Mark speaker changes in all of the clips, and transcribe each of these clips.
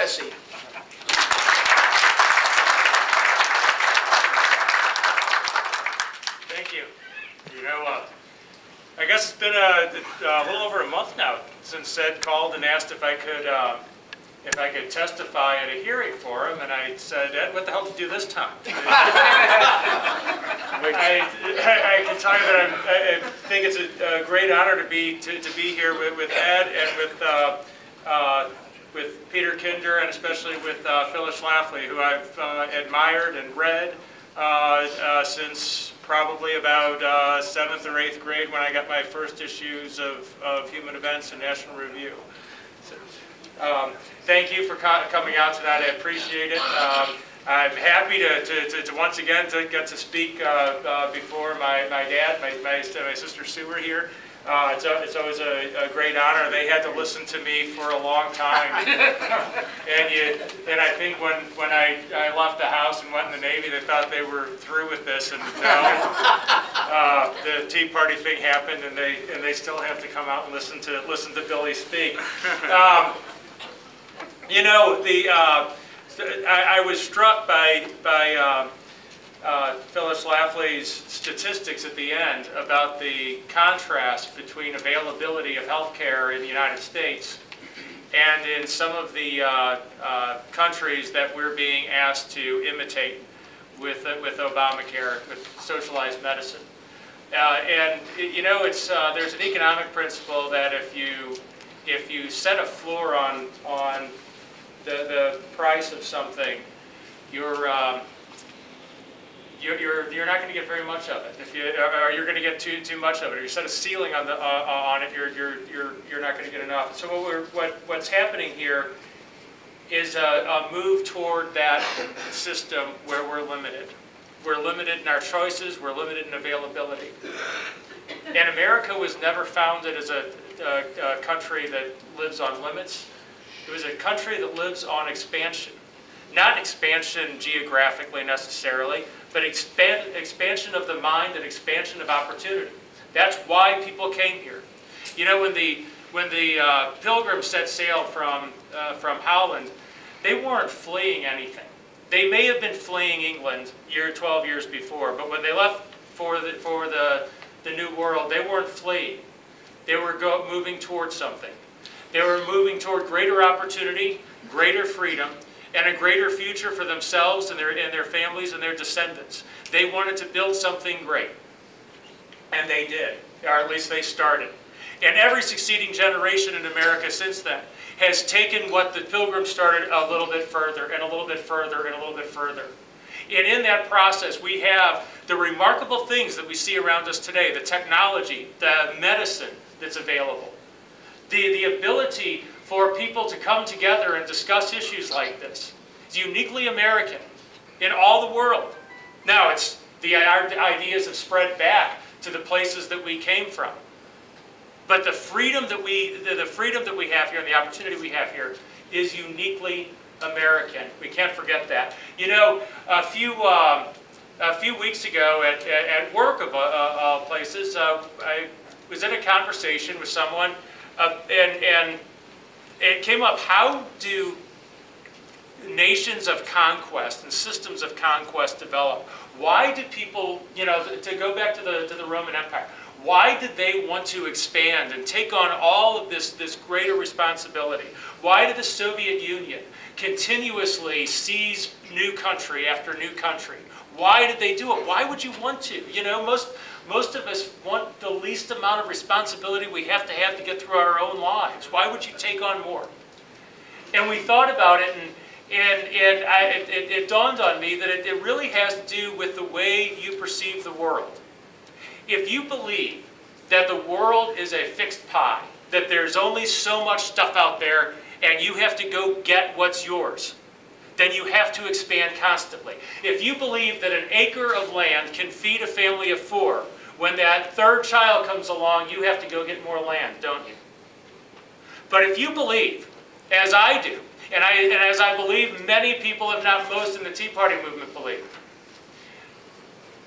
Speaker 1: Hennessy.
Speaker 2: Thank you. You know, I guess it's been a little over a month now since Ed called and asked if I could testify at a hearing for him, and I said, Ed, what the hell did you do this time? I can tell you that I think it's a great honor to be here with Ed and with Peter Kinder, and especially with Phyllis Schlafly, who I've admired and read since probably about 7th or 8th grade when I got my first issues of Human Events and National Review. So, thank you for coming out tonight. I appreciate it. I'm happy to once again get to speak before my dad, my sister Sue are here. It's always a great honor. They had to listen to me for a long time, and I think when I left the house and went in the Navy, they thought they were through with this, and now the Tea Party thing happened, and they still have to come out and listen to Billy speak. You know, I was struck by Phyllis Schlafly's statistics at the end about the contrast between availability of health care in the United States and in some of the countries that we're being asked to imitate with Obamacare, with socialized medicine. And you know, there's an economic principle that if you set a floor on the price of something, you're not going to get very much of it. Or you're going to get too much of it. If you set a ceiling on it, you're not going to get enough. So what's happening here is a move toward that system where we're limited. We're limited in our choices. We're limited in availability. And America was never founded as a country that lives on limits. It was a country that lives on expansion. Not expansion geographically necessarily, but expansion of the mind and expansion of opportunity. That's why people came here. You know, when the Pilgrims set sail from Holland, they weren't fleeing anything. They may have been fleeing England 12 years before, but when they left for the New World, they weren't fleeing. They were moving towards something. They were moving toward greater opportunity, greater freedom, and a greater future for themselves and their families and their descendants. They wanted to build something great. And they did, or at least they started. And every succeeding generation in America since then has taken what the Pilgrims started a little bit further, and a little bit further, and a little bit further. And in that process, we have the remarkable things that we see around us today, the technology, the medicine that's available, the ability for people to come together and discuss issues like this. It's uniquely American in all the world. Now, our ideas have spread back to the places that we came from. But the freedom that we have here and the opportunity we have here is uniquely American. We can't forget that. You know, a few weeks ago at work of all places, I was in a conversation with someone, and it came up, how do nations of conquest and systems of conquest develop? Why did people, you know, to go back to the Roman Empire, why did they want to expand and take on all of this greater responsibility? Why did the Soviet Union continuously seize new country after new country? Why did they do it? Why would you want to? You know, most of us want the least amount of responsibility we have to get through our own lives. Why would you take on more? And we thought about it, and it dawned on me that it really has to do with the way you perceive the world. If you believe that the world is a fixed pie, that there's only so much stuff out there and you have to go get what's yours, then you have to expand constantly. If you believe that an acre of land can feed a family of 4, when that third child comes along, you have to go get more land, don't you? But if you believe, as I do, and as I believe many people, if not most in the Tea Party movement believe,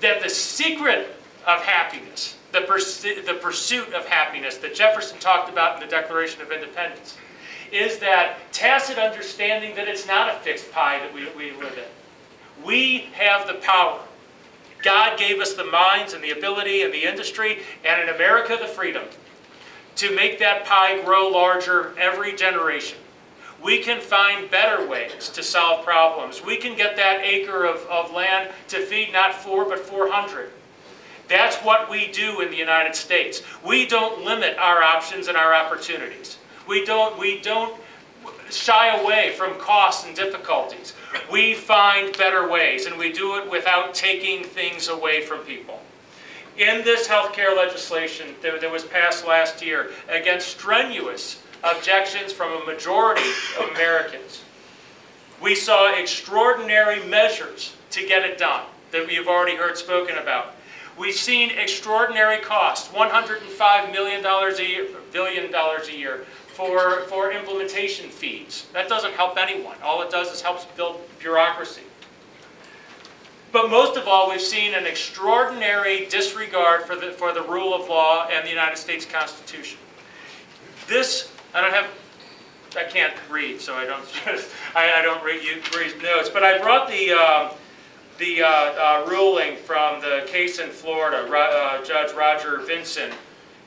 Speaker 2: that the secret of happiness, the pursuit of happiness that Jefferson talked about in the Declaration of Independence, is that tacit understanding that it's not a fixed pie that we live in. We have the power. God gave us the minds and the ability and the industry, and in America the freedom, to make that pie grow larger every generation. We can find better ways to solve problems. We can get that acre of land to feed not 4 but 400. That's what we do in the United States. We don't limit our options and our opportunities. We don't shy away from costs and difficulties. We find better ways, and we do it without taking things away from people. In this healthcare legislation that was passed last year, against strenuous objections from a majority of Americans, we saw extraordinary measures to get it done that we have already heard spoken about. We've seen extraordinary costs, $105 billion a year for implementation fees. That doesn't help anyone. All it does is helps build bureaucracy. But most of all, we've seen an extraordinary disregard for the rule of law and the United States Constitution. This, I can't read, so I don't read notes. But I brought the ruling from the case in Florida, Judge Roger Vinson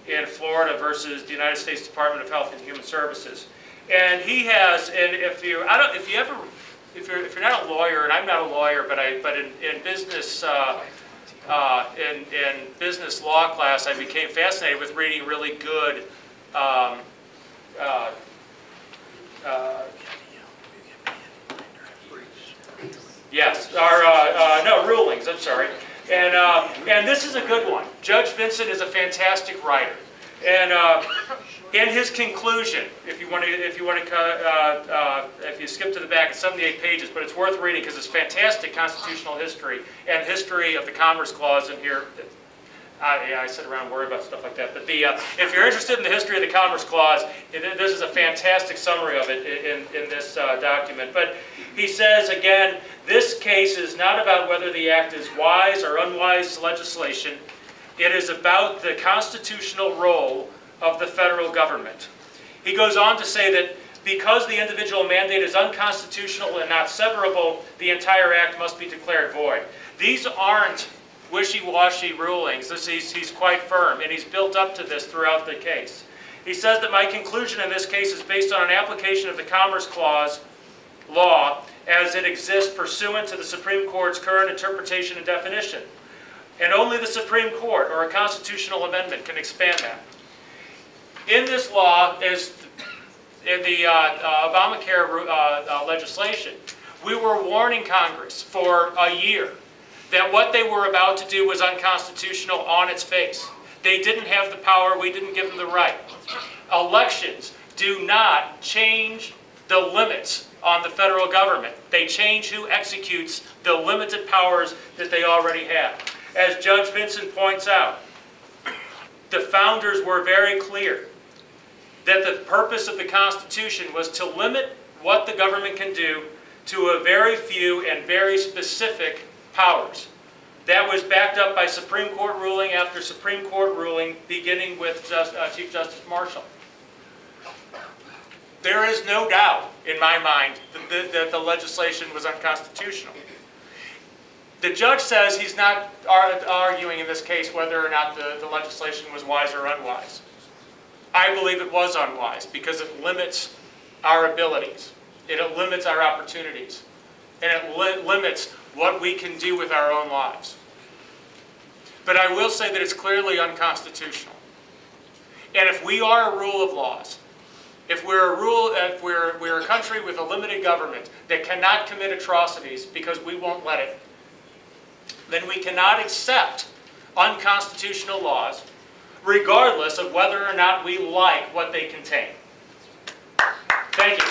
Speaker 2: in Florida versus the United States Department of Health and Human Services, and he has. And if you're not a lawyer, and I'm not a lawyer, but in business in business law class, I became fascinated with reading really good. Yes, no, rulings, I'm sorry. And this is a good one. Judge Vinson is a fantastic writer. And in his conclusion, if you skip to the back, it's 78 pages, but it's worth reading because it's fantastic constitutional history and history of the Commerce Clause in here. I sit around and worry about stuff like that. But if you're interested in the history of the Commerce Clause, this is a fantastic summary of it in this document. But he says, again, this case is not about whether the act is wise or unwise legislation. It is about the constitutional role of the federal government. He goes on to say that because the individual mandate is unconstitutional and not severable, the entire act must be declared void. These aren't wishy-washy rulings. He's quite firm, and he's built up to this throughout the case. He says that my conclusion in this case is based on an application of the Commerce Clause law as it exists pursuant to the Supreme Court's current interpretation and definition. And only the Supreme Court or a constitutional amendment can expand that. In this law, as in the Obamacare legislation, we were warning Congress for a year that what they were about to do was unconstitutional on its face. They didn't have the power, we didn't give them the right. Elections do not change the limits on the federal government. They change who executes the limited powers that they already have. As Judge Vinson points out, the founders were very clear that the purpose of the Constitution was to limit what the government can do to a very few and very specific powers. That was backed up by Supreme Court ruling after Supreme Court ruling, beginning with Chief Justice Marshall. There is no doubt in my mind that the legislation was unconstitutional. The judge says he's not arguing in this case whether or not the legislation was wise or unwise. I believe it was unwise because it limits our abilities. It limits our opportunities. And it limits what we can do with our own lives. But I will say that it's clearly unconstitutional. And if we are a rule of laws, if we're a country with a limited government that cannot commit atrocities because we won't let it, then we cannot accept unconstitutional laws regardless of whether or not we like what they contain. Thank you.